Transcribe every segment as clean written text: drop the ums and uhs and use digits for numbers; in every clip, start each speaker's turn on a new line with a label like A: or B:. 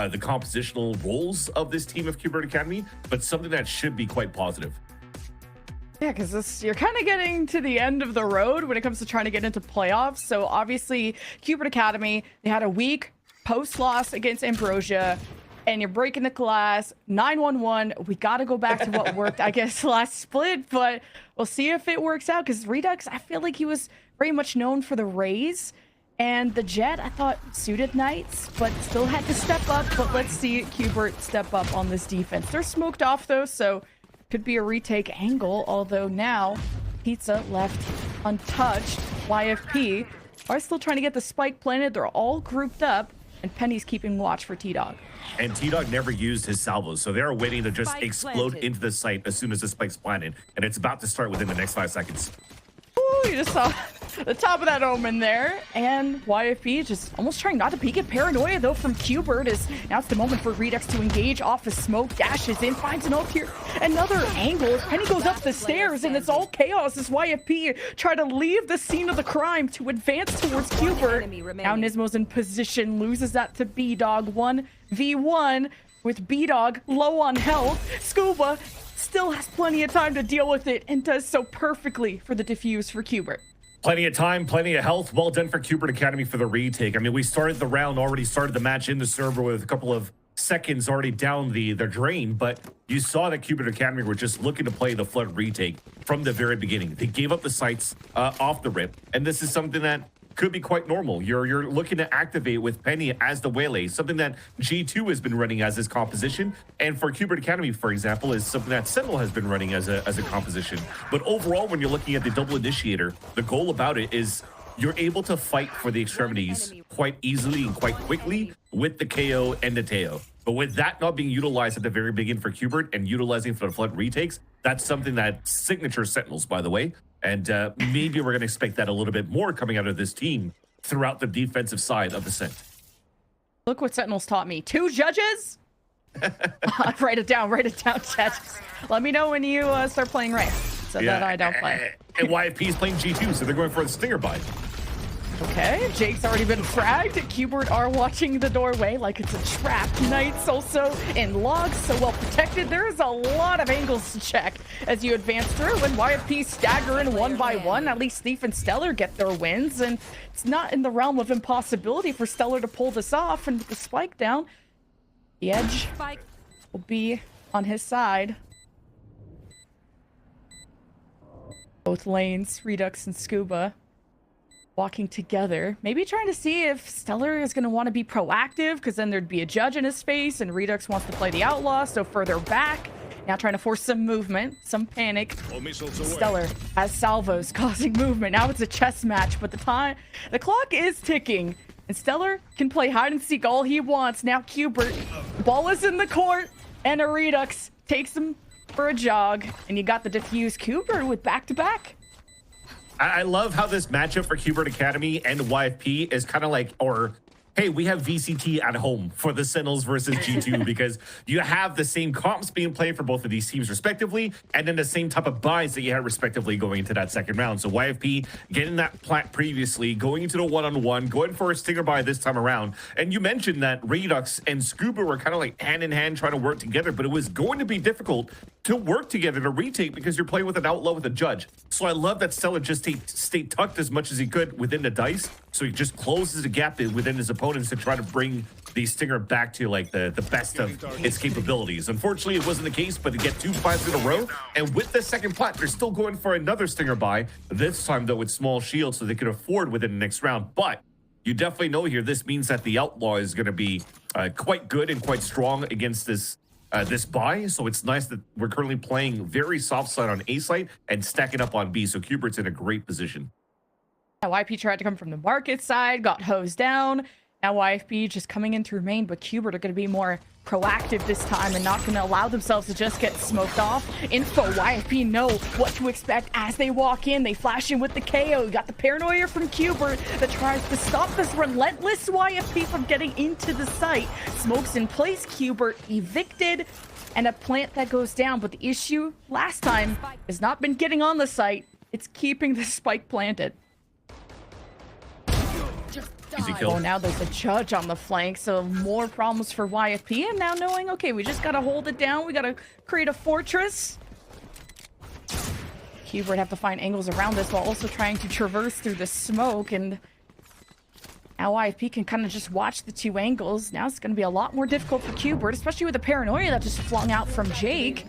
A: the compositional roles of this team of Q*bert Academy, but something that should be quite positive.
B: Yeah, because you're kind of getting to the end of the road when it comes to trying to get into playoffs. So obviously, Q*bert Academy, they had a weak post-loss against Ambrosia, and you're breaking the glass. 9-1-1. We got to go back to what worked, I guess, last split, but we'll see if it works out, because Redux, I feel like he was very much known for the Raze, and the Jet, I thought, suited Knights, but still had to step up. But let's see Q*bert step up on this defense. They're smoked off, though, so could be a retake angle, although now Pizza left untouched. YFP are still trying to get the spike planted. They're all grouped up, and Penny's keeping watch for T-Dog.
A: And T-Dog never used his salvos, so they're waiting to just explode into the site as soon as the spike's planted, and it's about to start within the next 5 seconds.
B: Ooh, you just saw the top of that omen there, and YFP just almost trying not to peek at Paranoia, though, from Q*bert. Is now it's the moment for Redux to engage off his smoke, dashes in, finds an ult here, another angle. Penny goes up the stairs, and it's all chaos as YFP try to leave the scene of the crime to advance towards Q*bert. Now Nismo's in position, loses that to B-Dog. 1v1 with B-Dog low on health. Scuba still has plenty of time to deal with it, and does so perfectly for the defuse for Q*bert.
A: Plenty of time, plenty of health. Well done for Q*bert Academy for the retake. I mean, we started the round, already started the match in the server with a couple of seconds already down the drain, but you saw that Q*bert Academy were just looking to play the flood retake from the very beginning. They gave up the sights off the rip, and this is something that could be quite normal. You're looking to activate with Penny as the waylay, something that G2 has been running as his composition, and for Q*bert Academy, for example, is something that Sentinel has been running as a composition. But overall, when you're looking at the double initiator, the goal about it is you're able to fight for the extremities quite easily and quite quickly with the KO and the Teo. But with that not being utilized at the very beginning for Q*bert and utilizing for the flood retakes, that's something that signature Sentinels, by the way. And maybe we're going to expect that a little bit more coming out of this team throughout the defensive side of Ascent.
B: Look what Sentinels taught me. 2 judges? Write it down, chat. Let me know when you start playing rank, so that I don't play.
A: And YFP is playing G2, so they're going for a stinger buy.
B: Okay, Jake's already been fragged. Q*bert are watching the doorway like it's a trap. Knights also in logs, so well protected. There is a lot of angles to check as you advance through, and YFP stagger in 1 by 1. At least Thief and Stellar get their wins, and it's not in the realm of impossibility for Stellar to pull this off. And with the spike down, the edge will be on his side. Both lanes, Redux and Scuba, walking together, maybe trying to see if Stellar is going to want to be proactive, because then there'd be a judge in his face, and Redux wants to play the outlaw, so further back. Now trying to force some movement, some panic. Stellar has salvos causing movement. Now it's a chess match, but the clock is ticking, and Stellar can play hide and seek all he wants. Now Q*bert, ball is in the court, and a Redux takes him for a jog, and you got the diffuse. Q*bert with back-to-back.
A: I love how this matchup for Q*bert Academy and YFP is kind of like, or hey, we have VCT at home for the Sentinels versus G2 because you have the same comps being played for both of these teams respectively, and then the same type of buys that you had respectively going into that second round. So YFP getting that plant previously, going into the one-on-one, going for a stinger buy this time around. And you mentioned that Redux and Scuba were kind of like hand in hand trying to work together, but it was going to be difficult to work together to retake because you're playing with an outlaw with a judge. So I love that Stellar just stayed tucked as much as he could within the dice, so he just closes the gap within his opponents to try to bring the stinger back to like the best of its capabilities. Unfortunately, it wasn't the case, but to get 2 plants in a row, and with the second plant, they're still going for another stinger buy, this time though with small shield so they could afford within the next round. But you definitely know here, this means that the outlaw is going to be quite good and quite strong against this buy. So it's nice that we're currently playing very soft side on A site and stacking up on B. So Q*bert's in a great position.
B: YP tried to come from the market side, got hosed down. Now YFP just coming in through main, but Q*bert are going to be more proactive this time and not going to allow themselves to just get smoked off. Info, YFP know what to expect as they walk in. They flash in with the KO. You got the paranoia from Q*bert that tries to stop this relentless YFP from getting into the site. Smokes in place, Q*bert evicted, and a plant that goes down. But the issue last time has not been getting on the site. It's keeping the spike planted.
A: Easy kill.
B: Oh, now there's a judge on the flank, so more problems for YFP. And now knowing, okay, we just gotta hold it down. We gotta create a fortress. Hubert have to find angles around this while also trying to traverse through the smoke. And now YFP can kind of just watch the two angles. Now it's going to be a lot more difficult for Hubert, especially with the paranoia that just flung out from Jake.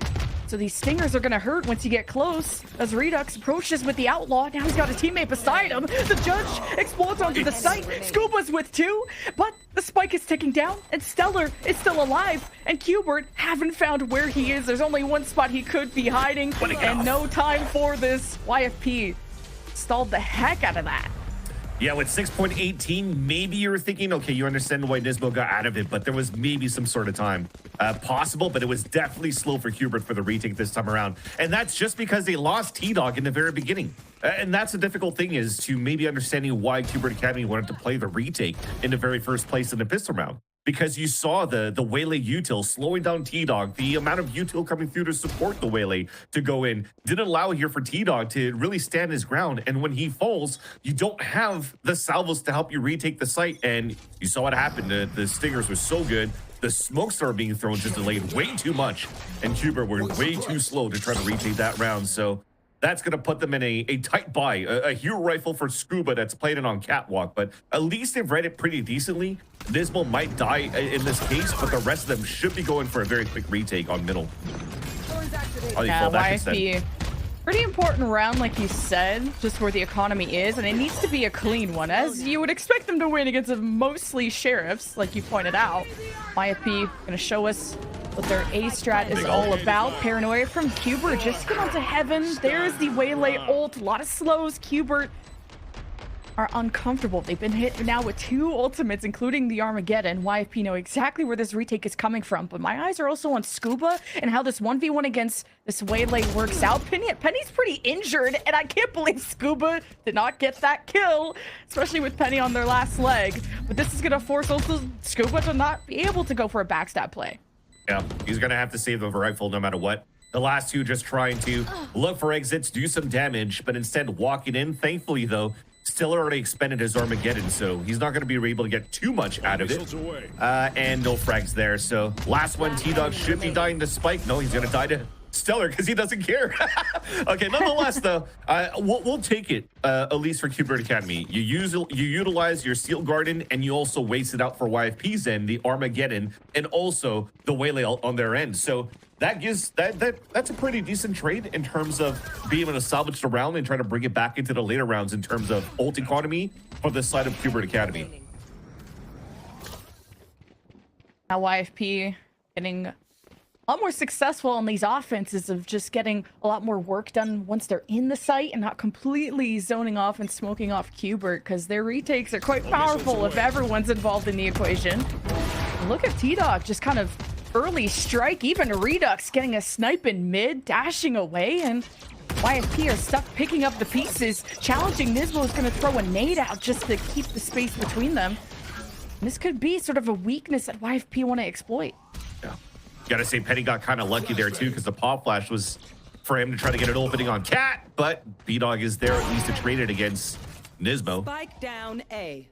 B: So these stingers are going to hurt once you get close. As Redux approaches with the outlaw, now he's got a teammate beside him. The judge explodes onto the site. Scuba's with two, but the spike is ticking down, and Stellar is still alive. And Hubert haven't found where he is. There's only one spot he could be hiding, and no time for this. YFP stalled the heck out of that.
A: Yeah, with 6.18, maybe you were thinking, okay, you understand why Nismo got out of it, but there was maybe some sort of time possible, but it was definitely slow for Hubert for the retake this time around. And that's just because they lost T-Dog in the very beginning. And that's the difficult thing, is to maybe understanding why Hubert Academy wanted to play the retake in the very first place in the pistol round. Because you saw the Waylay util slowing down T-Dog, the amount of util coming through to support the Waylay to go in didn't allow here for T-Dog to really stand his ground. And when he falls, you don't have the salvos to help you retake the site. And you saw what happened. The stingers were so good. The smoke star being thrown just delayed way too much. And Hubert were way too slow to try to retake that round. So that's going to put them in a tight buy, a hero rifle for Scuba that's played it on Catwalk, but at least they've read it pretty decently. Nismo might die in this case, but the rest of them should be going for a very quick retake on middle. Oh,
B: yeah, YFP. Pretty important round, like you said, just where the economy is, and it needs to be a clean one, as you would expect them to win against mostly sheriffs, like you pointed out. YFP gonna show us what their A strat is all about. Paranoia from Hubert, just get onto heaven. There's the Waylay ult, a lot of slows. Hubert are uncomfortable. They've been hit now with two ultimates, including the Armageddon. YFP know exactly where this retake is coming from, but my eyes are also on Scuba and how this 1v1 against this Waylay works out. Penny's pretty injured, and I can't believe Scuba did not get that kill, especially with Penny on their last leg. But this is going to force also Scuba to not be able to go for a backstab play.
A: Yeah, he's going to have to save the rifle no matter what. The last two just trying to look for exits, do some damage, but instead walking in. Thankfully, though, Still already expended his Armageddon, so he's not going to be able to get too much out of it. And no frags there, so last one, T-Dog should be dying to Spike. No, he's going to die to Stellar because he doesn't care. Okay, nonetheless, though, we'll take it, at least for Hubert Academy. You utilize your Steel Garden, and you also waste it out for YFP's end, the Armageddon, and also the Waylay on their end. So that gives that's a pretty decent trade in terms of being able to salvage the round and try to bring it back into the later rounds in terms of ult economy for the side of Hubert Academy.
B: Now YFP getting a lot more successful on these offenses of just getting a lot more work done once they're in the site and not completely zoning off and smoking off Hubert, because their retakes are quite powerful if everyone's involved in the equation. Look at T-Dog just kind of early strike, even Redux getting a snipe in mid, dashing away, and YFP are stuck picking up the pieces. Challenging Nismo is going to throw a nade out just to keep the space between them. And this could be sort of a weakness that YFP want to exploit.
A: Yeah. Gotta say, Penny got kind of lucky there too, because the pop flash was for him to try to get an opening on Cat, but B-Dog is there at least to trade it against Nismo.
C: Spike down A.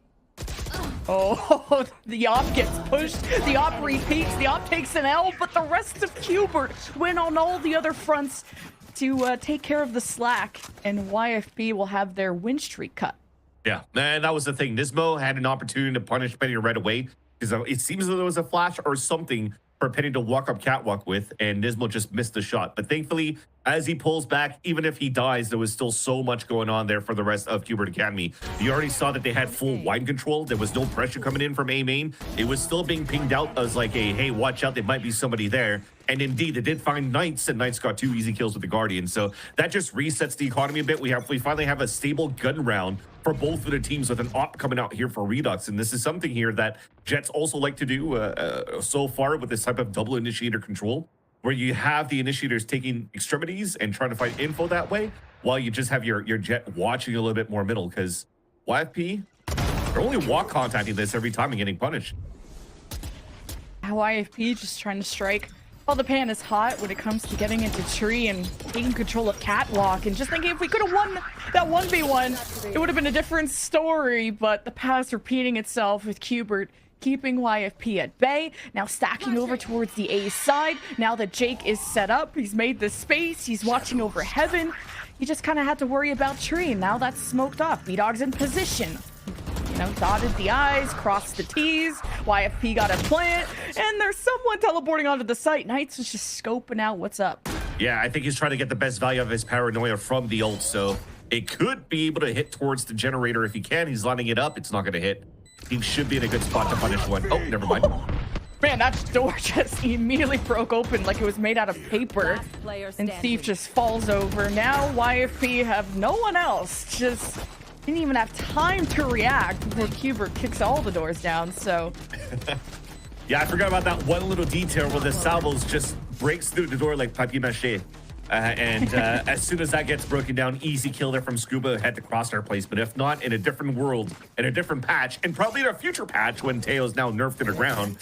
B: Oh, the op gets pushed, the op repeats, the op takes an L, but the rest of Hubert win on all the other fronts to take care of the slack, and YFP will have their win streak cut.
A: Yeah, and that was the thing. Nismo had an opportunity to punish Penny right away, because it seems as though there was a flash or something for Penny to walk up Catwalk with, and Nismo just missed the shot. But thankfully, as he pulls back, even if he dies, there was still so much going on there for the rest of Hubert Academy. You already saw that they had full wine control. There was no pressure coming in from A main. It was still being pinged out as like a, hey, watch out, there might be somebody there. And indeed, they did find Knights, and Knights got 2 easy kills with the Guardian. So that just resets the economy a bit. We finally have a stable gun round for both of the teams with an op coming out here for Redux. And this is something here that Jets also like to do so far with this type of double initiator control, where you have the initiators taking extremities and trying to find info that way, while you just have your Jet watching a little bit more middle, because YFP, they're only walk contacting this every time and getting punished.
B: YFP just trying to strike Well, the pan is hot when it comes to getting into tree and taking control of catwalk, and just thinking if we could have won that 1v1, it would have been a different story, but the past repeating itself with Qbert keeping YFP at bay, now stacking over towards the A side. Now that Jake is set up, he's made the space, he's watching over heaven. He just kind of had to worry about tree, and now that's smoked off. B-Dog's in position. You know, dotted the I's, crossed the T's. YFP got a plant, and there's someone teleporting onto the site. Knights was just scoping out what's up.
A: Yeah, I think he's trying to get the best value of his paranoia from the ult, so it could be able to hit towards the generator if he can. He's lining it up. It's not going to hit. He should be in a good spot to punish one. Oh, never mind.
B: Man, that door just immediately broke open like it was made out of paper. And Thief just falls over. Now YFP have no one else. Just didn't even have time to react before Qbert kicks all the doors down, so.
A: Yeah, I forgot about that one little detail where the salvos just breaks through the door like papier-mâché. As soon as that gets broken down, easy kill there from Scuba, had to crosshair placement. If not, in a different world, in a different patch, and probably in a future patch when Teo's now nerfed to the ground,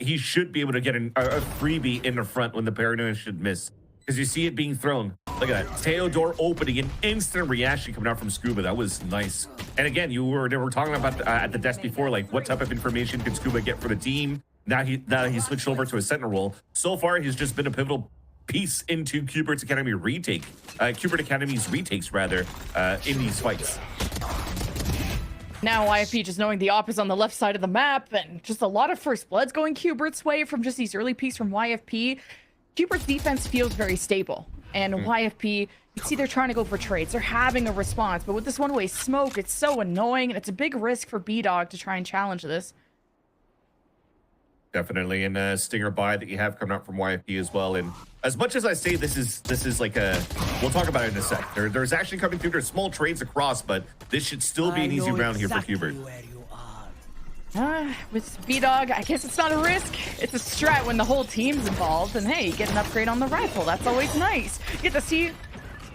A: he should be able to get a freebie in the front when the paranoia should miss. Because you see it being thrown. Look at that. Teo door opening, an instant reaction coming out from Scuba. That was nice. And again, they were talking about at the desk before, like, what type of information can Scuba get for the team? Now he switched over to a sentinel role. So far, he's just been a pivotal piece into Qbert's Academy Qbert Academy's retakes, rather, in these fights.
B: Now YFP just knowing the op is on the left side of the map, and just a lot of first bloods going Qbert's way from just these early picks from YFP. Qbert's defense feels very stable, and YFP, you see they're trying to go for trades. They're having a response, but with this one-way smoke, it's so annoying, and it's a big risk for B-Dog to try and challenge this.
A: Definitely, and a stinger buy that you have coming out from YFP as well. And as much as I say this is like a, we'll talk about it in a sec. There's actually coming through. There's small trades across, but this should still be an easy round here for Qbert.
B: With B-Dog, I guess it's not a risk. It's a strat when the whole team's involved. And hey, you get an upgrade on the rifle. That's always nice. You get to see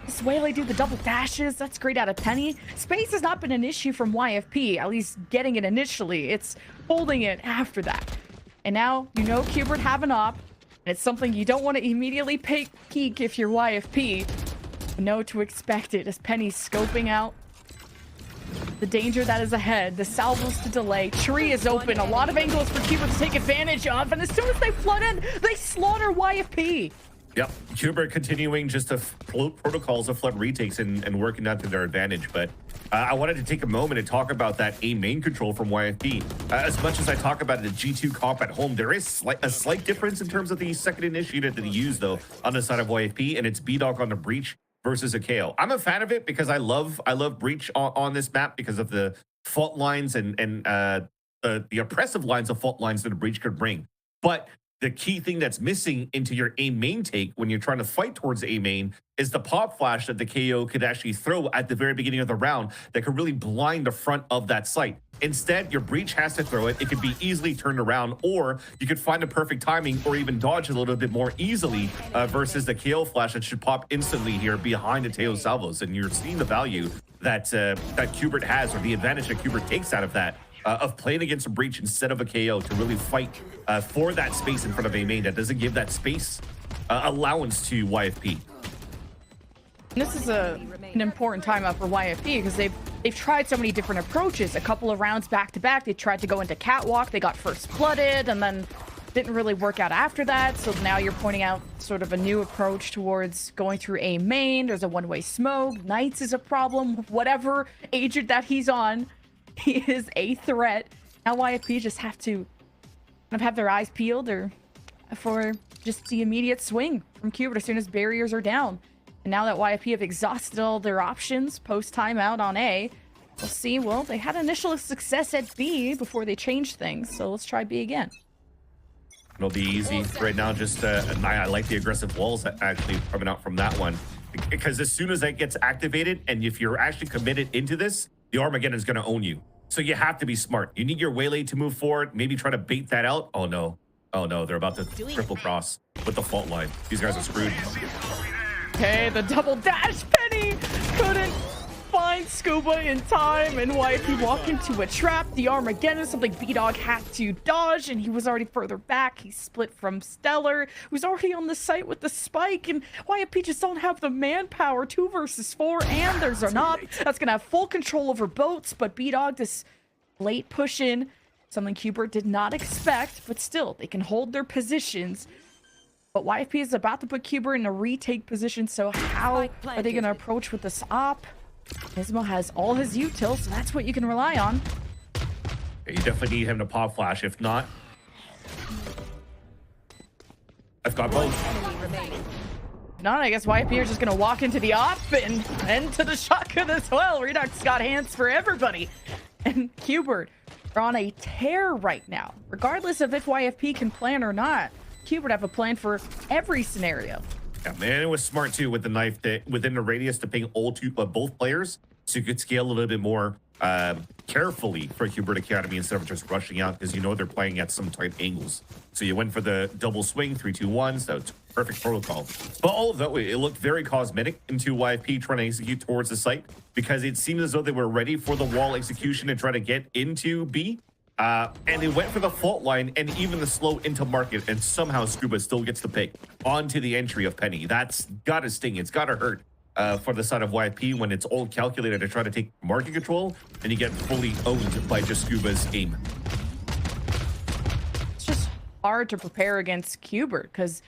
B: this Waylay do the double dashes. That's great out of Penny. Space has not been an issue from YFP, at least getting it initially. It's holding it after that. And now, you know Qbert have an op, and it's something you don't want to immediately peek if you're YFP. You know to expect it as Penny's scoping out the danger that is ahead. The salvos to delay. Tree is open. A lot of angles for Qbert to take advantage of, and as soon as they flood in, they slaughter YFP.
A: Yep, Qbert continuing just to float protocols of flood retakes and working that to their advantage. But I wanted to take a moment and talk about that A main control from YFP. As much as I talk about the G2 comp at home, there is a slight difference in terms of the second initiative that he used, though, on the side of YFP, and it's B-Dog on the breach versus a KO. I'm a fan of it because I love breach on this map because of the fault lines and the oppressive lines of fault lines that a breach could bring. But the key thing that's missing into your A main take when you're trying to fight towards A main is the pop flash that the KO could actually throw at the very beginning of the round that could really blind the front of that site. Instead, your breach has to throw it. It could be easily turned around, or you could find a perfect timing or even dodge a little bit more easily versus the KO flash that should pop instantly here behind the Teo salvos. And you're seeing the value that Qbert has, or the advantage that Qbert takes out of that. Of playing against a breach instead of a KO to really fight for that space in front of A main that doesn't give that space allowance to YFP.
B: This is an important timeout for YFP because they've tried so many different approaches. A couple of rounds back to back, they tried to go into catwalk, they got first blooded, and then didn't really work out after that. So now you're pointing out sort of a new approach towards going through A main. There's a one-way smoke. Knights is a problem. Whatever agent that he's on, he is a threat. Now YFP just have to kind of have their eyes peeled for just the immediate swing from Qbert as soon as barriers are down. And now that YFP have exhausted all their options post timeout on A, we'll see. Well, they had initial success at B before they changed things, so let's try B again.
A: It'll be easy right now. Just I like the aggressive walls that actually coming out from that one, because as soon as that gets activated, and if you're actually committed into this, the Armageddon is going to own you. So you have to be smart. You need your Waylay to move forward, maybe try to bait that out. Oh no, they're about to triple cross with the fault line. These guys are screwed.
B: Okay, the double dash. Penny couldn't find find Scuba in time, and YFP walk into a trap. The Armageddon is something B-Dog had to dodge, and he was already further back. He split from Stellar, who's already on the site with the spike, and YFP just don't have the manpower. 2 versus 4, and there's Zanop that's gonna have full control over boats, but B-Dog, this late push in, something Hubert did not expect, but still, they can hold their positions. But YFP is about to put Hubert in a retake position, so how are they going to approach with this op? Nismo has all his util, so that's what you can rely on.
A: You definitely need him to pop flash. If not, I've got both.
B: If not, I guess YFP are just going to walk into the op and to the shotgun as well. Redux got hands for everybody. And Hubert are on a tear right now, regardless of if YFP can plan or not. Hubert have a plan for every scenario.
A: Yeah, man, it was smart too with the knife that within the radius to ping both players, so you could scale a little bit more carefully for Hubert Academy instead of just rushing out, because you know they're playing at some tight angles. So you went for the double swing, 3-2-1, so it's perfect protocol. But all of that, it looked very cosmetic into YFP trying to execute towards the site, because it seemed as though they were ready for the wall execution and try to get into B. And they went for the fault line and even the slow into market, and somehow Scuba still gets the pick onto the entry of Penny. That's gotta sting. It's gotta hurt for the side of YFP when it's all calculated to try to take market control and you get fully owned by just Scuba's aim.
B: It's just hard to prepare against Hubert because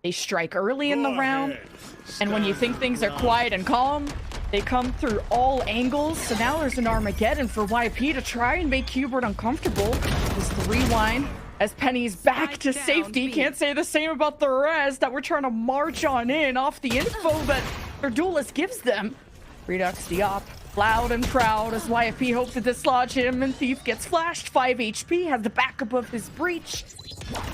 B: they strike early in the round, and when you think things are quiet and calm, they come through all angles. So now there's an Armageddon for YP to try and make Hubert uncomfortable. Just the rewind as Penny's back to safety. Can't say the same about the rest that we're trying to march on in off the info that their duelist gives them. Redux the op, loud and proud as YFP hopes to dislodge him, and Thief gets flashed. 5 HP, has the backup of his breach.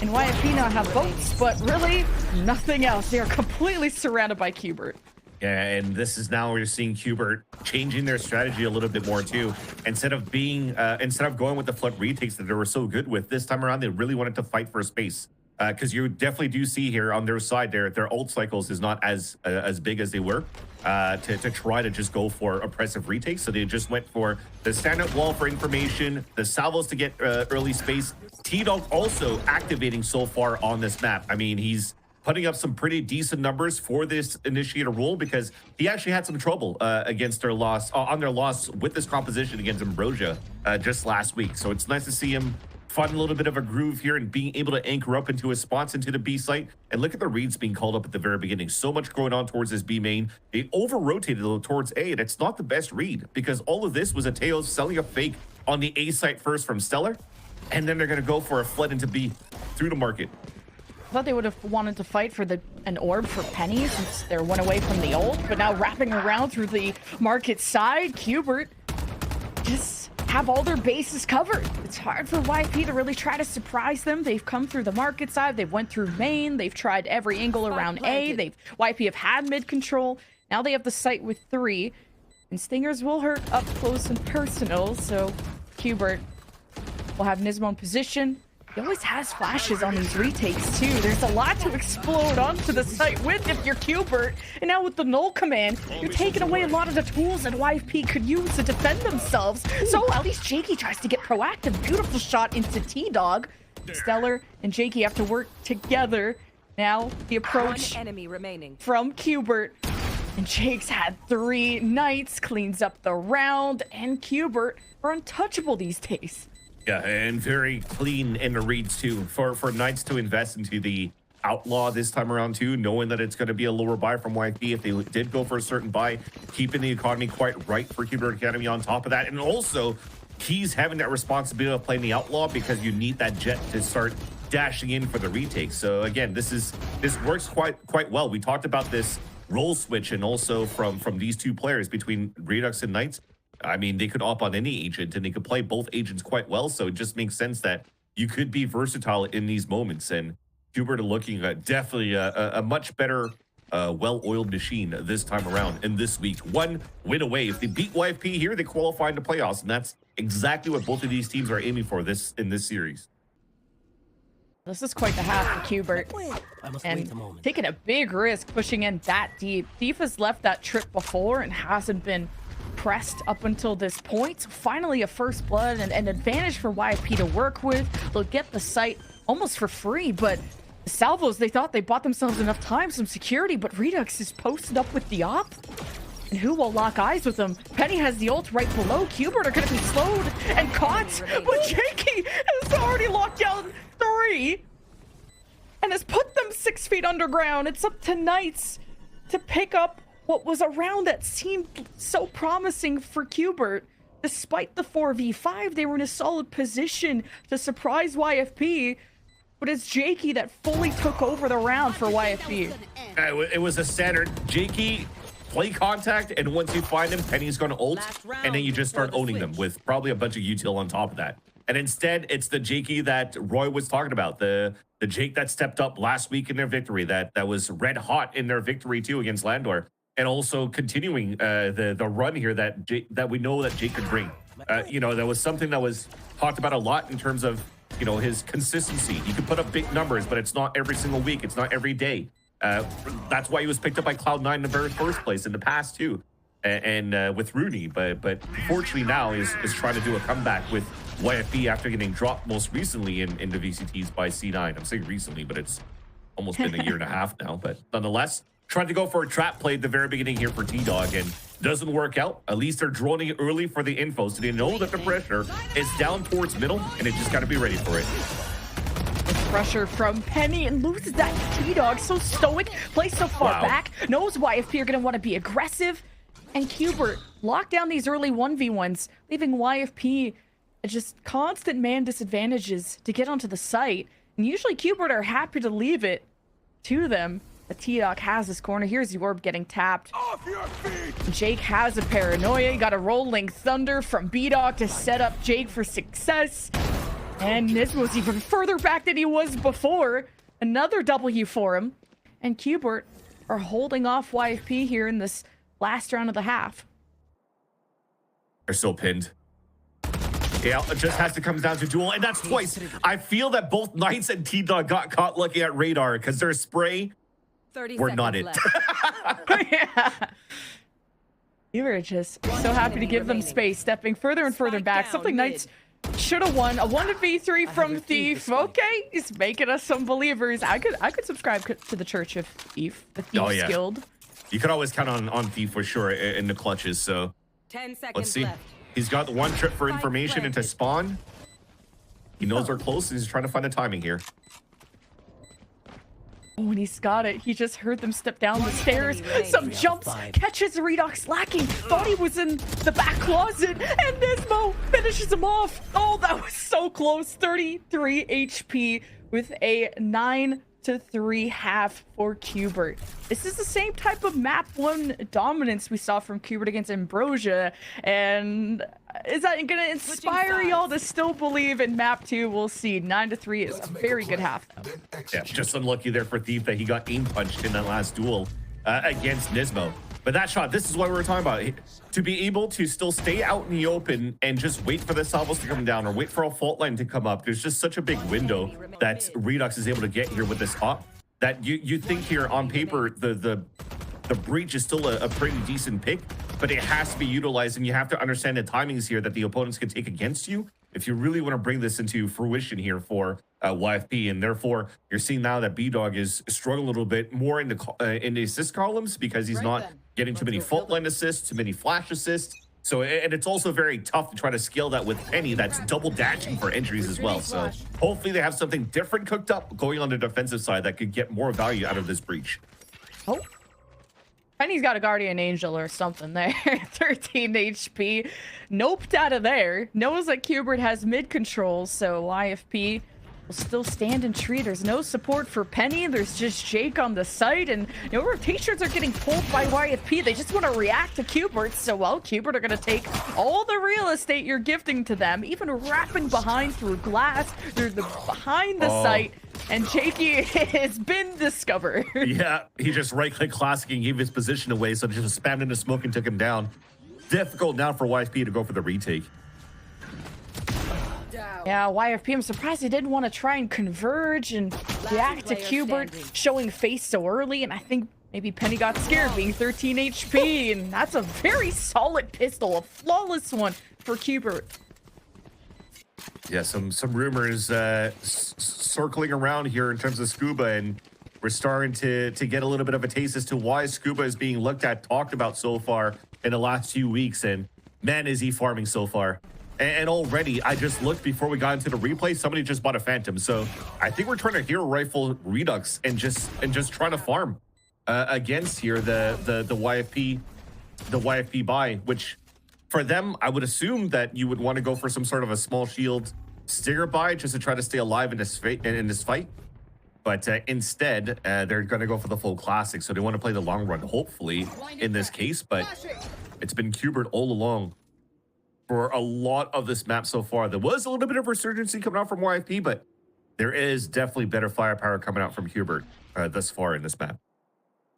B: And YFP now have boats, but really nothing else. They are completely surrounded by Hubert.
A: Yeah, and this is now we're seeing Hubert changing their strategy a little bit more too. Instead of going with the flood retakes that they were so good with this time around, they really wanted to fight for space. Because you definitely do see here on their side, their ult cycles is not as big as they were to try to just go for oppressive retakes. So they just went for the stand-up wall for information, the salvos to get early space. T-Dog also activating so far on this map. I mean, he's putting up some pretty decent numbers for this initiator role, because he actually had some trouble against their loss on their loss with this composition against Ambrosia just last week. So it's nice to see him find a little bit of a groove here and being able to anchor up into his spots into the B site. And look at the reads being called up at the very beginning. So much going on towards this B main. They over-rotated towards A, and it's not the best read, because all of this was a Tails selling a fake on the A site first from Stellar, and then they're going to go for a flood into B through the market.
B: I thought they would have wanted to fight for an orb for Penny since they're one away from the ult, but now wrapping around through the market side, Hubert just have all their bases covered. It's hard for YP to really try to surprise them. They've come through the market side, they've went through main, they've tried every angle around A, YP have had mid control, now they have the site with 3, and Stingers will hurt up close and personal, so Hubert will have Nismo in position. He always has flashes on these retakes too. There's a lot to explode onto the site with if you're Hubert. And now with the null command, you're taking away a lot of the tools that YFP could use to defend themselves. So at least Jakey tries to get proactive. Beautiful shot into T-Dog. Stellar and Jakey have to work together. Now the approach from Hubert. And Jake's had 3 Knights, cleans up the round, and Hubert are untouchable these days.
A: Yeah, and very clean in the reads too. For Knights to invest into the Outlaw this time around too, knowing that it's going to be a lower buy from YFP if they did go for a certain buy, keeping the economy quite right for Hubert Academy on top of that. And also, he's having that responsibility of playing the Outlaw, because you need that jet to start dashing in for the retake. So again, this works quite well. We talked about this role switch, and also from these two players between Redux and Knights. I mean, they could op on any agent, and they could play both agents quite well. So it just makes sense that you could be versatile in these moments. And Hubert are looking at definitely a much better, well-oiled machine this time around in this week. 1 win away. If they beat YFP here, they qualify into playoffs, and that's exactly what both of these teams are aiming for in this series.
B: This is quite the half for Hubert, and taking a big risk pushing in that deep. Thief has left that trip before and hasn't been pressed up until this point. So finally a first blood and an advantage for YFP to work with. They'll get the site almost for free, but the Salvos, they thought they bought themselves enough time, some security, but Redux is posted up with the op. And who will lock eyes with him? Penny has the ult right below. Qbert are going to be slowed and caught, but Jakey has already locked down 3 and has put them 6 feet underground. It's up to Knights to pick up what was a round that seemed so promising for Qbert. Despite the 4v5, they were in a solid position to surprise YFP. But it's Jakey that fully took over the round for YFP.
A: It was a standard Jakey play contact, and once you find him, Penny's going to ult, and then you just start owning them with probably a bunch of util on top of that. And instead, it's the Jakey that Roy was talking about, the Jake that stepped up last week in their victory, that was red hot in their victory too against Landor, and also continuing the run here that we know that Jake could bring. You know, that was something that was talked about a lot in terms of, you know, his consistency. He can put up big numbers, but it's not every single week. It's not every day. That's why he was picked up by Cloud9 in the very first place in the past too, and with Rooney. But unfortunately now is trying to do a comeback with YFP after getting dropped most recently in the VCTs by C9. I'm saying recently, but it's almost been a year and a half now. But nonetheless, tried to go for a trap play at the very beginning here for T-Dog and doesn't work out. At least they're droning it early for the info, so they know that the pressure is down towards middle, and they just got to be ready for it.
B: Pressure from Penny and loses that T-Dog. So stoic, plays so far back, knows YFP are going to want to be aggressive. And Qbert locked down these early 1v1s, leaving YFP at just constant man disadvantages to get onto the site. And usually Qbert are happy to leave it to them. But T-Dog has this corner. Here's the orb getting tapped. Jake has a paranoia. You got a rolling thunder from B-Dog to set up Jake for success. And Nismo's even further back than he was before. Another W for him. And Qbert are holding off YFP here in this last round of the half.
A: They're still pinned. Yeah, it just has to come down to duel, and that's twice. I feel that both Knights and T-Dog got caught looking at radar because their spray were not it.
B: Yeah. You were just so happy to give them space, stepping further and further back. Something Knights should have won. A 1v3 from Thief. Okay, he's making us some believers. I could subscribe to the Church of Thief, the Thief's Guild.
A: You could always count on Thief for sure in the clutches. So
C: 10 seconds
A: let's see.
C: left.
A: He's got one trip for information into spawn. He knows we're close. He's trying to find the timing here.
B: Oh, and he's got it. He just heard them step down the stairs. Some jumps, catches Redox lacking. Thought he was in the back closet, and Nismo finishes him off. Oh, that was so close. 33 HP with a 9-3 half for Qbert. This is the same type of map 1 dominance we saw from Qbert against Ambrosia. And is that going to inspire y'all to still believe in map 2? We'll see. 9-3 is a very good half, though.
A: Yeah, just unlucky there for Thief that he got aim punched in that last duel against Nismo. But that shot, this is what we were talking about. To be able to still stay out in the open and just wait for the salvos to come down or wait for a fault line to come up. There's just such a big window that Redux is able to get here with this op that you think here on paper the breach is still a pretty decent pick, but it has to be utilized, and you have to understand the timings here that the opponents can take against you if you really want to bring this into fruition here for YFP. And therefore, you're seeing now that B-Dog is struggling a little bit more in the assist columns because he's not getting too many fault line assists, too many flash assists. So, and it's also very tough to try to scale that with Penny that's double dashing for entries as well. So hopefully they have something different cooked up going on the defensive side that could get more value out of this breach.
B: Oh. Penny's got a Guardian Angel or something there. 13 HP. Noped out of there. Knows that Qbert has mid control, so YFP will still stand and treat. There's no support for Penny. There's just Jake on the site, and you know, rotations are getting pulled by YFP. They just want to react to Qbert, so well, Qbert are going to take all the real estate you're gifting to them, even wrapping behind through glass. They're behind the site. And Jakey has been discovered.
A: Yeah, he just right-click classic and gave his position away, so just spammed into smoke and took him down. Difficult now for YFP to go for the retake.
B: Yeah, YFP, I'm surprised he didn't want to try and converge and react to Qbert showing face so early, and I think Maybe Penny got scared being 13 HP, and that's a very solid pistol, a flawless one for Cubert.
A: Yeah, some rumors circling around here in terms of Scuba, and we're starting to get a little bit of a taste as to why Scuba is being looked at, talked about so far in the last few weeks. And man, is he farming so far. And already, I just looked before we got into the replay, somebody just bought a Phantom. So I think we're trying to hero rifle Redux and just trying to farm against here the YFP buy, which for them, I would assume that you would want to go for some sort of a small shield stinger buy just to try to stay alive in this fight. But instead, they're going to go for the full classic. So they want to play the long run, hopefully, in this case. But it's been Cubert all along for a lot of this map so far. There was a little bit of resurgency coming out from YFP, but there is definitely better firepower coming out from Cubert thus far in this map.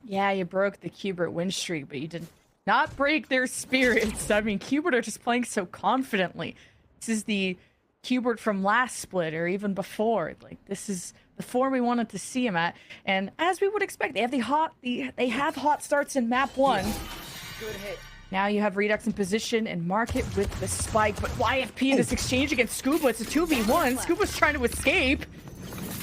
B: Yeah, you broke the Cubert win streak, but you did not break their spirits. I mean, Cubert are just playing so confidently. This is the Cubert from last split or even before. Like, this is the form we wanted to see him at. And as we would expect, they have hot starts in map 1.
C: Good hit.
B: Now you have Redux in position and Market with the spike, but YFP in this exchange against Scuba, it's a 2v1. Scuba's trying to escape,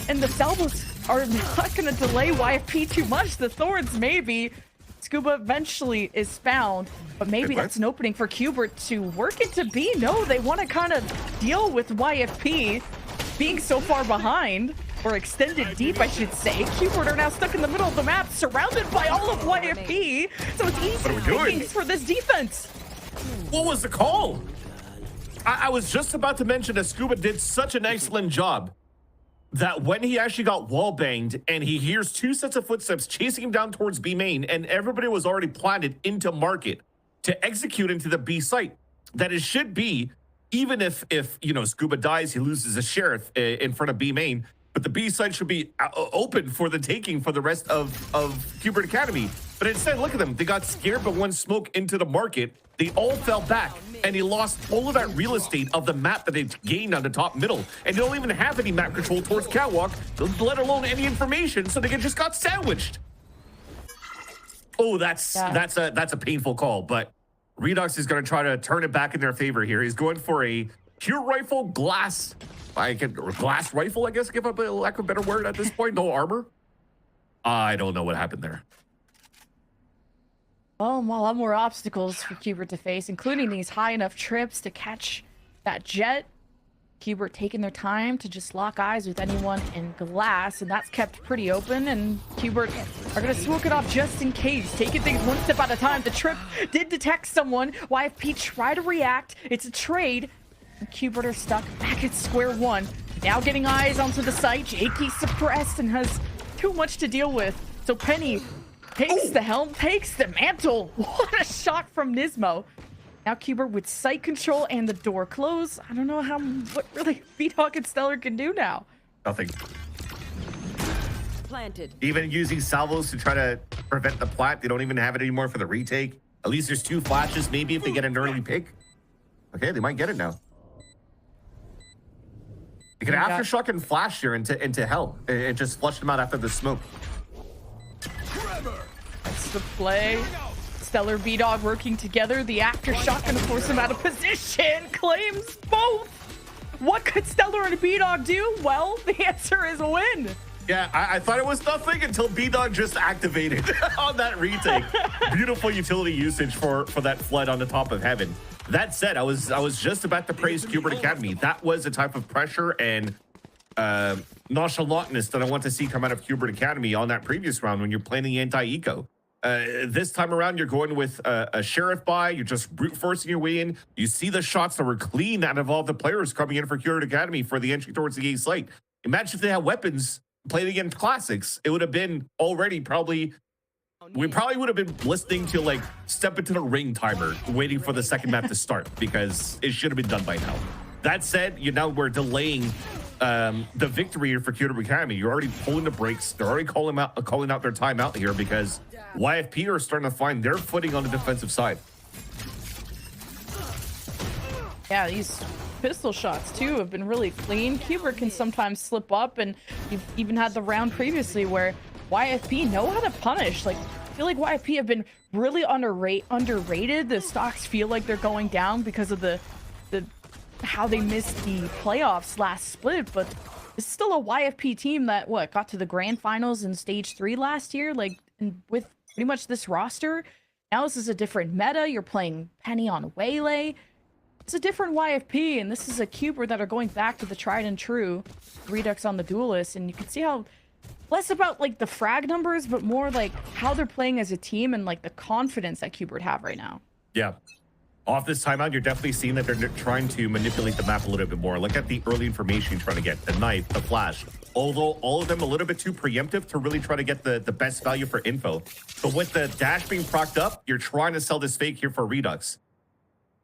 B: and the salvos are not going to delay YFP too much. The Thorns maybe. Scuba eventually is found, but maybe that's an opening for Cubert to work into B. No, they want to kind of deal with YFP being so far behind, or extended deep, I should say. Cubert are now stuck in the middle of the map, surrounded by all of YFP, so it's easy pickings for this defense.
A: What was the call? I was just about to mention that Scuba did such an excellent job that when he actually got wall banged and he hears 2 sets of footsteps chasing him down towards B main, and everybody was already planted into Market to execute into the B site, that it should be, even if you know, Scuba dies, he loses a sheriff in front of B main, but the B site should be open for the taking for the rest of Cubert Academy. But instead, look at them. They got scared by one smoke into the Market. They all fell back, and they lost all of that real estate of the map that they gained on the top middle. And they don't even have any map control towards Catwalk, let alone any information, so they just got sandwiched. Oh, that's a painful call, but Redux is going to try to turn it back in their favor here. He's going for a pure rifle glass rifle, I guess, give up a lack of a better word at this point. No armor. I don't know what happened there.
B: Oh, well, a lot more obstacles for Cubert to face, including these high enough trips to catch that jet. Cubert taking their time to just lock eyes with anyone in glass, and that's kept pretty open, and Cubert are going to smoke it off just in case, taking things one step at a time. The trip did detect someone. YFP try to react. It's a trade. And Cubert are stuck back at square one. Now getting eyes onto the site. Jakey suppressed and has too much to deal with. So Penny takes the helm, takes the mantle. What a shot from Nismo. Now Cubert with sight control and the door closed. I don't know what really B-Dog and Stellar can do now.
A: Nothing.
C: Planted.
A: Even using salvos to try to prevent the plant, they don't even have it anymore for the retake. At least there's 2 flashes, maybe if they get an early pick. Okay, they might get it now. You can aftershock and flash here into hell and just flush them out after the smoke.
B: That's the play. Stellar B-Dog working together. The aftershock gonna force him out of position. Claims both. What could Stellar and B-Dog do? Well, the answer is a win.
A: Yeah, I thought it was nothing until B-Dog just activated on that retake. Beautiful utility usage for that flood on the top of heaven. That said, I was just about to praise Cubert Academy. That was the type of pressure and nonchalantness that I want to see come out of Cubert Academy on that previous round when you're playing the anti-eco. This time around, you're going with a sheriff buy. You're just brute forcing your way in. You see the shots that were clean out of all the players coming in for Cubert Academy for the entry towards the A site. Imagine if they had weapons played against classics. It would have been already we probably would have been listening to like Step Into the Ring timer, waiting for the second map to start because it should have been done by now. That said, we're delaying the victory for Cubert Academy. You're already pulling the brakes. They're already calling out their timeout here because YFP are starting to find their footing on the defensive side.
B: Yeah, these pistol shots too have been really clean. Cubert can sometimes slip up, and you've even had the round previously where YFP know how to punish. Like feel like YFP have been really underrated. The stocks feel like they're going down because of the how they missed the playoffs last split, but it's still a YFP team that got to the grand finals in stage 3 last year. Like, and with pretty much this roster, now this is a different meta. You're playing Penny on Waylay. It's a different YFP, and this is a Cuber that are going back to the tried and true Redux on the Duelist, and you can see how less about like the frag numbers, but more like how they're playing as a team and like the confidence that Cuber have right now.
A: Yeah. Off this timeout, you're definitely seeing that they're trying to manipulate the map a little bit more. Look at the early information you're trying to get, the knife, the flash. Although all of them a little bit too preemptive to really try to get the best value for info. But with the dash being procced up, you're trying to sell this fake here for Redux.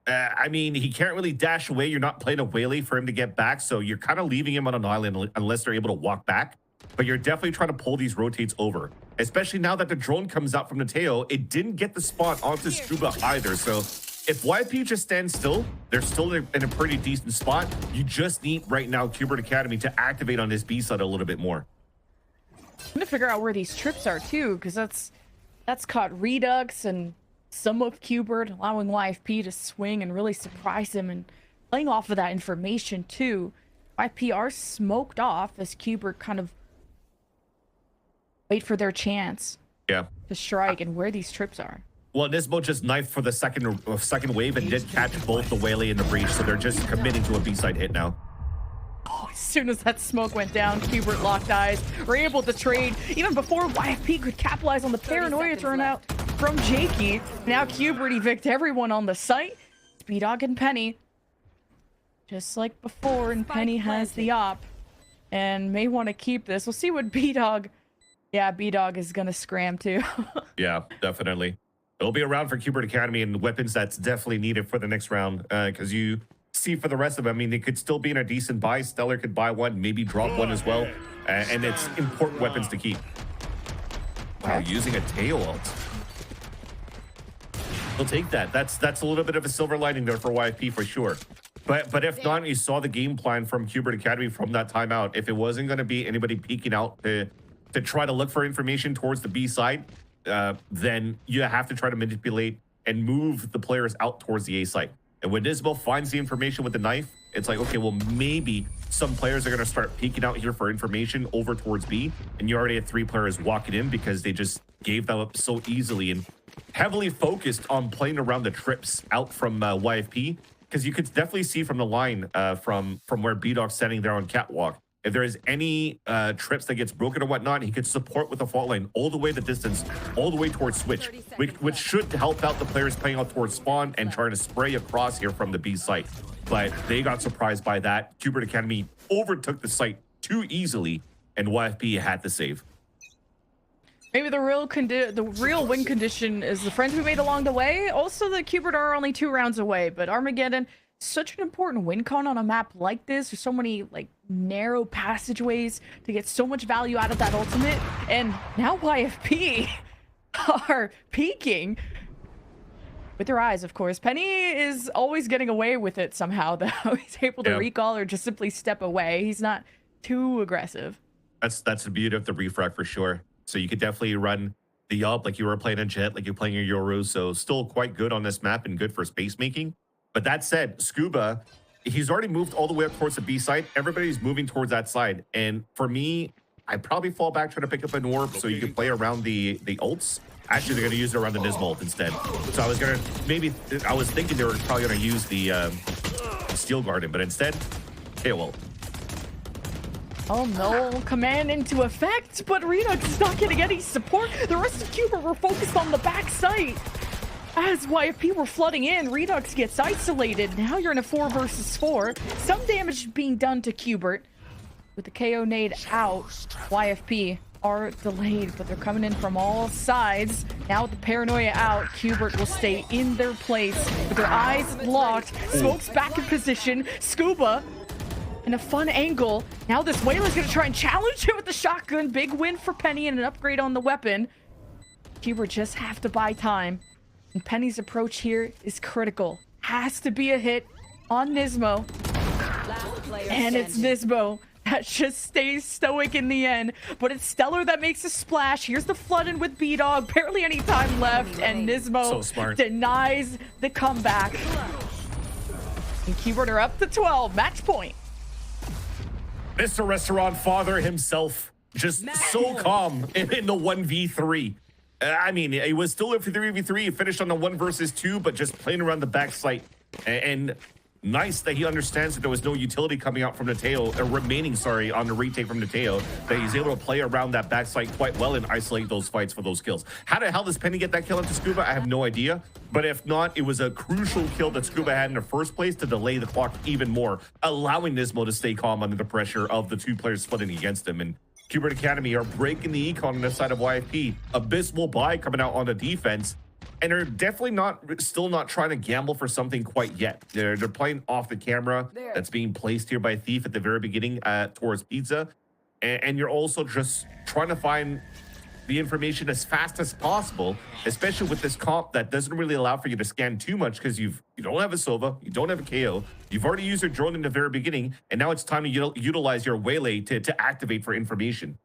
A: I mean, he can't really dash away. You're not playing a Waylay for him to get back, so you're kind of leaving him on an island unless they're able to walk back. But you're definitely trying to pull these rotates over, especially now that the drone comes out from Nateo. It didn't get the spot onto Scuba either, so if YFP just stands still, they're still in a pretty decent spot. You just need right now Cubert Academy to activate on this B side a little bit more.
B: I'm gonna figure out where these trips are too, because that's caught Redux and some of Cubert, allowing YFP to swing and really surprise him, and playing off of that information too. YFP are smoked off as Cubert kind of wait for their chance to strike and where these trips are.
A: Well, Nismo just knifed for the second wave and did catch both the Waylay and the breach, so they're just committing to a B-side hit now.
B: Oh, as soon as that smoke went down, Cubert locked eyes. Were able to trade even before YFP could capitalize on the paranoia turnout from Jakey. Now Cubert evict everyone on the site. B-Dog and Penny, just like before, and Penny has the op and may want to keep this. We'll see what B-Dog. Yeah, B-Dog is gonna scram too.
A: Yeah, definitely. It'll be around for Cubert Academy and weapons that's definitely needed for the next round, because you see for the rest of them, I mean, they could still be in a decent buy. Stellar could buy one, maybe drop one as well, and it's important weapons to keep. Wow, using a tail ult. They'll take that. That's a little bit of a silver lining there for YFP for sure. But if not, you saw the game plan from Cubert Academy from that timeout. If it wasn't going to be anybody peeking out to try to look for information towards the B side, then you have to try to manipulate and move the players out towards the A side. And when Nismo finds the information with the knife, it's like, okay, well, maybe some players are going to start peeking out here for information over towards B, and you already have 3 players walking in because they just gave that up so easily and heavily focused on playing around the trips out from YFP, because you could definitely see from the line from where B-Dog's standing there on Catwalk, if there is any trips that gets broken or whatnot, he could support with the fault line all the way the distance, all the way towards Switch, which should help out the players playing out towards spawn and trying to spray across here from the B site. But they got surprised by that. Cubert Academy overtook the site too easily, and YFP had to save.
B: Maybe the real win condition is the friends we made along the way. Also, the Cubert are only 2 rounds away, but Armageddon, such an important win con on a map like this. There's so many like narrow passageways to get so much value out of that ultimate, and now YFP are peaking with their eyes, of course. Penny is always getting away with it somehow, though. He's able to recall or just simply step away. He's not too aggressive. That's
A: the beauty of the refrag for sure. So you could definitely run the up like you were playing a Jet, like you're playing a Yoru. So still quite good on this map and good for space making. But that said, Scuba, he's already moved all the way up towards the B side. Everybody's moving towards that side. And for me, I'd probably fall back trying to pick up an orb so you can play around the ults. Actually, they're going to use it around the Nismo ult instead. So I was thinking they were probably going to use the Steel Garden, but instead, tail ult.
B: Oh no, command into effect, but Redux is not getting any support. The rest of Cubert were focused on the back site. As YFP were flooding in, Redux gets isolated. Now you're in a 4 versus 4. Some damage being done to Cubert. With the KO nade out, YFP are delayed, but they're coming in from all sides. Now with the paranoia out, Cubert will stay in their place with their eyes locked. Smoke's back in position. Scuba in a fun angle. Now this Wailer's gonna try and challenge him with the shotgun. Big win for Penny and an upgrade on the weapon. Cubert just have to buy time. And Penny's approach here is critical. Has to be a hit on Nismo. And it's Nismo that just stays stoic in the end. But it's Stellar that makes a splash. Here's the flood in with B-Dog. Barely any time left. And Nismo denies the comeback. And Q*bert are up to 12. Match point.
A: Mr. Restaurant Father himself, just so calm in the 1v3. I mean, it was still a 3v3. He finished on the 1 versus 2, but just playing around the back site. And nice that he understands that there was no utility coming out from Nateo, remaining, sorry, on the retake from Nateo, that he's able to play around that backside quite well and isolate those fights for those kills. How the hell does Penny get that kill into Scuba? I have no idea. But if not, it was a crucial kill that Scuba had in the first place to delay the clock even more, allowing Nismo to stay calm under the pressure of the 2 players splitting against him. And Q*bert Academy are breaking the econ on the side of YFP. Abysmal buy coming out on the defense. And they're definitely still not trying to gamble for something quite yet. They're playing off the camera that's being placed here by Thief at the very beginning towards Pizza. And you're also just trying to find the information as fast as possible, especially with this comp that doesn't really allow for you to scan too much because you don't have a Sova, you don't have a KO, you've already used your drone in the very beginning, and now it's time to utilize your Waylay to activate for information.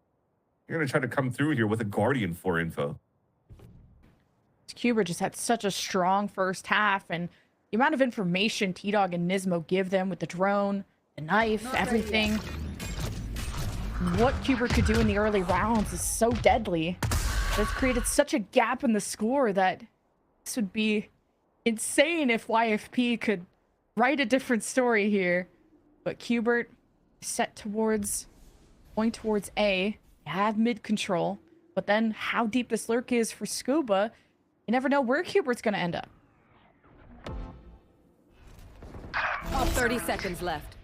A: You're going to try to come through here with a Guardian for info.
B: Q*bert just had such a strong first half, and the amount of information T-Dog and Nismo give them with the drone, the knife, everything. What Q*bert could do in the early rounds is so deadly. It's created such a gap in the score that this would be insane if YFP could write a different story here. But Q*bert set towards, going towards A, have mid control, but then how deep this lurk is for Scuba, you never know where Q*bert's going to end up.
C: 30 seconds left.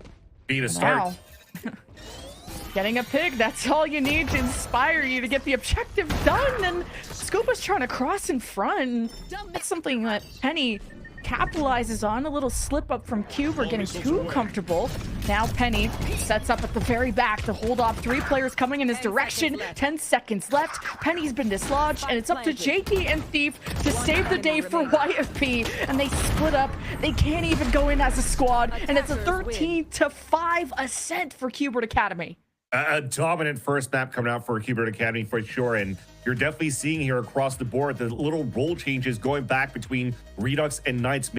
A: Beat a start.
B: Wow. Getting a pig, that's all you need to inspire you to get the objective done. And Scuba's trying to cross in front. That's something that Penny capitalizes on. A little slip up from Q*bert getting too comfortable. Now Penny sets up at the very back to hold off 3 players coming in his direction. 10 seconds left. Penny's been dislodged, and it's up to Jakey and Thief to save the day for YFP. And they split up. They can't even go in as a squad. And it's a 13-5 ascent for Q*bert Academy.
A: A dominant first map coming out for Q*bert Academy for sure, and you're definitely seeing here across the board the little role changes going back between Redux and Knights.